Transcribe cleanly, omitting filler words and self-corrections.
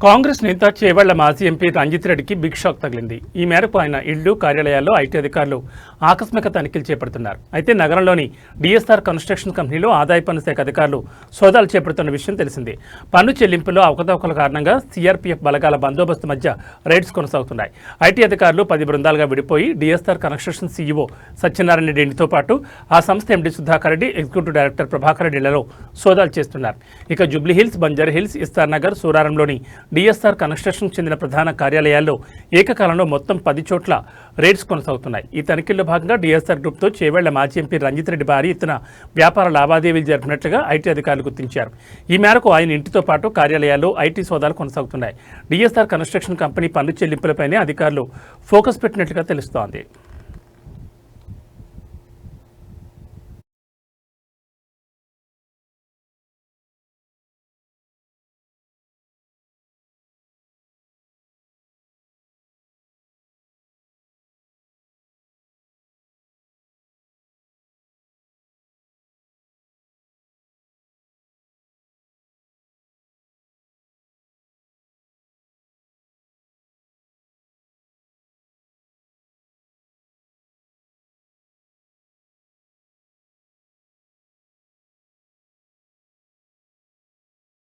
కాంగ్రెస్ నేత చేవెళ్ల మాజీ ఎంపీ రంజిత్ రెడ్డికి బిగ్ షాక్ తగిలింది. ఈ మేరకు ఆయన ఇళ్లు, కార్యాలయాల్లో ఐటీ అధికారులు ఆకస్మిక తనిఖీలు చేపడుతున్నారు. అయితే నగరంలోని డిఎస్ఆర్ కన్స్ట్రక్షన్ కంపెనీలో ఆదాయ పన్ను శాఖ అధికారులు సోదాలు చేపడుతున్న విషయం తెలిసిందే. పన్ను చెల్లింపుల్లో అవకతవకల కారణంగా సిఆర్పీఎఫ్ బలగాల బందోబస్తు మధ్య రైడ్స్ కొనసాగుతున్నాయి. ఐటీ అధికారులు 10 బృందాలుగా విడిపోయి డిఎస్ఆర్ కన్స్ట్రక్షన్ సీఈఓ సత్యనారాయణ రెడ్డితో పాటు ఆ సంస్థ MD Sudhakar Reddy, executive director Prabhakar రెడ్డిలలో సోదాలు చేస్తున్నారు. ఇక జూబ్లీహిల్స్, బంజారాహిల్స్, ఇస్తార్ నగర్, సూరారంలోని డిఎస్ఆర్ కన్స్ట్రక్షన్కు చెందిన ప్రధాన కార్యాలయాల్లో ఏకకాలంలో మొత్తం 10 చోట్ల రైడ్స్ కొనసాగుతున్నాయి. ఈ తనిఖీల్లో భాగంగా డిఎస్ఆర్ గ్రూప్తో చేవెళ్ల మాజీ ఎంపీ రంజిత్ రెడ్డి భారీ ఎత్తున వ్యాపార లావాదేవీలు జరిపినట్లుగా ఐటీ అధికారులు గుర్తించారు. ఈ మేరకు ఆయన ఇంటితో పాటు కార్యాలయాల్లో ఐటీ సోదాలు కొనసాగుతున్నాయి. డిఎస్ఆర్ కన్స్ట్రక్షన్ కంపెనీ పన్ను చెల్లింపులపైనే అధికారులు ఫోకస్ పెట్టినట్లుగా తెలుస్తోంది.